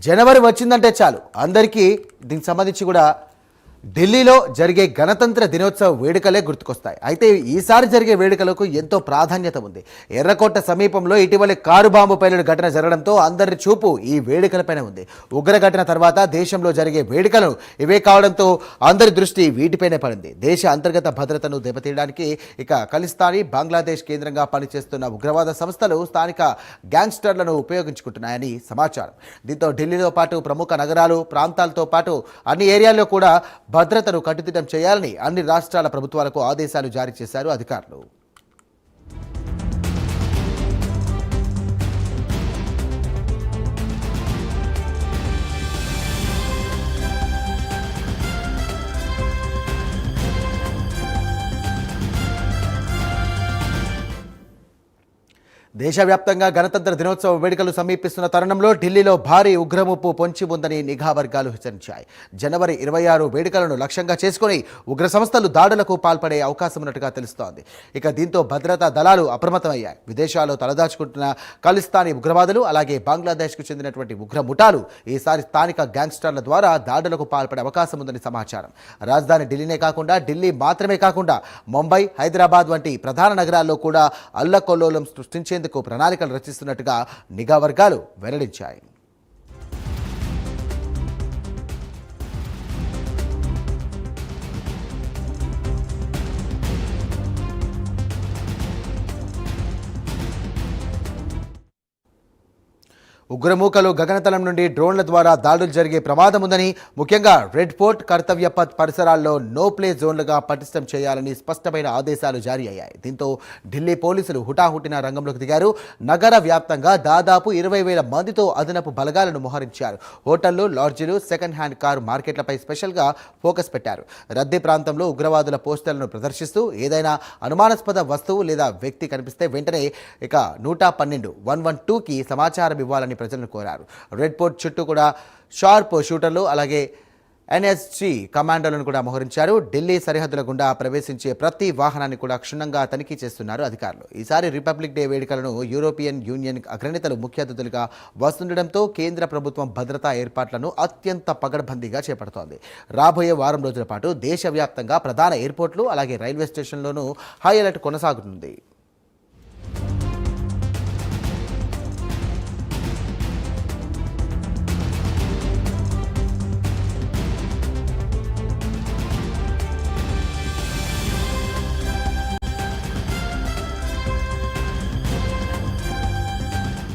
జనవరి వచ్చిందంటే చాలు అందరికీ దీనికి సంబంధించి కూడా ఢిల్లీలో జరిగే గణతంత్ర దినోత్సవ వేడుకలే గుర్తుకొస్తాయి. అయితే ఈసారి జరిగే వేడుకలకు ఎంతో ప్రాధాన్యత ఉంది. ఎర్రకోట సమీపంలో ఇటీవల కారు బాంబు పేలుడు ఘటన జరగడంతో అందరి చూపు ఈ వేడుకలపైన ఉంది. ఉగ్ర ఘటన తర్వాత దేశంలో జరిగే వేడుకలు ఇవే కావడంతో అందరి దృష్టి వీటిపైనే పడింది. దేశ అంతర్గత భద్రతను దెబ్బతీయడానికి ఖలిస్తానీ బంగ్లాదేశ్ కేంద్రంగా పనిచేస్తున్న ఉగ్రవాద సంస్థలు స్థానిక గ్యాంగ్స్టర్లను ఉపయోగించుకుంటున్నాయని సమాచారం. దీంతో ఢిల్లీతో పాటు ప్రముఖ నగరాలు ప్రాంతాలతో పాటు అన్ని ఏరియాల్లో కూడా భద్రతను కట్టుదిట్టం చేయాలని అన్ని రాష్ట్రాల ప్రభుత్వాలకు ఆదేశాలు జారీ చేశారు అధికారులు. దేశవ్యాప్తంగా గణతంత్ర దినోత్సవ వేడుకలు సమీపిస్తున్న తరుణంలో ఢిల్లీలో భారీ ఉగ్రముప్పు పొంచి ఉందని నిఘా వర్గాలు హెచ్చరించాయి. జనవరి 26 వేడుకలను లక్ష్యంగా చేసుకుని ఉగ్ర సంస్థలు దాడులకు పాల్పడే అవకాశం ఉన్నట్టుగా తెలుస్తోంది. దీంతో భద్రతా దళాలు అప్రమత్తమయ్యాయి. విదేశాల్లో తలదాచుకుంటున్న ఖలిస్తానీ ఉగ్రవాదులు అలాగే బంగ్లాదేశ్కు చెందినటువంటి ఉగ్ర ముఠాలు ఈసారి స్థానిక గ్యాంగ్స్టర్ల ద్వారా దాడులకు పాల్పడే అవకాశం ఉందని సమాచారం. రాజధాని ఢిల్లీనే కాకుండా ఢిల్లీ మాత్రమే కాకుండా ముంబై, హైదరాబాద్ వంటి ప్రధాన నగరాల్లో కూడా అల్లకల్లోలం సృష్టించేందుకు ప్రణాళికలు రచిస్తున్నట్టుగా నిఘా వర్గాలు వెల్లడించాయి. ఉగ్రమూకలు గగనతలం నుండి డ్రోన్ల ద్వారా దాడులు జరిగే ప్రమాదం ఉందని, ముఖ్యంగా రెడ్ ఫోర్ట్, కర్తవ్య పథ్ పరిసరాల్లో నో ప్లే జోన్లుగా పటిష్టం చేయాలని స్పష్టమైన ఆదేశాలు జారీ అయ్యాయి. దీంతో ఢిల్లీ పోలీసులు హుటాహుటిన రంగంలోకి దిగారు. నగర వ్యాప్తంగా దాదాపు 20,000 మందితో అదనపు బలగాలను మోహరించారు. హోటళ్లు, లాడ్జీలు, సెకండ్ హ్యాండ్ కారు మార్కెట్లపై స్పెషల్గా ఫోకస్ పెట్టారు. రద్దీ ప్రాంతంలో ఉగ్రవాదుల పోస్టర్లను ప్రదర్శిస్తూ ఏదైనా అనుమానాస్పద వస్తువు లేదా వ్యక్తి కనిపిస్తే వెంటనే 112కి సమాచారం ఇవ్వాలని ప్రజలను కోరారు. రెడ్ ఫోర్ట్ చుట్టూ కూడా షార్ప్ షూటర్లు అలాగే ఎన్ఎస్జీ కమాండోలను కూడా మోహరించారు. ఢిల్లీ సరిహద్దుల గుండా ప్రవేశించే ప్రతి వాహనాన్ని కూడా క్షుణ్ణంగా తనిఖీ చేస్తున్నారు అధికారులు. ఈసారి రిపబ్లిక్ డే వేడుకలను యూరోపియన్ యూనియన్ అగ్రనేతలు ముఖ్య అతిథులుగా వస్తుండటంతో కేంద్ర ప్రభుత్వం భద్రతా ఏర్పాట్లను అత్యంత పగడ్బందీగా చేపడుతోంది. రాబోయే వారం రోజుల పాటు దేశవ్యాప్తంగా ప్రధాన ఎయిర్పోర్ట్లు అలాగే రైల్వే స్టేషన్లోనూ హై అలర్ట్ కొనసాగుతుంది.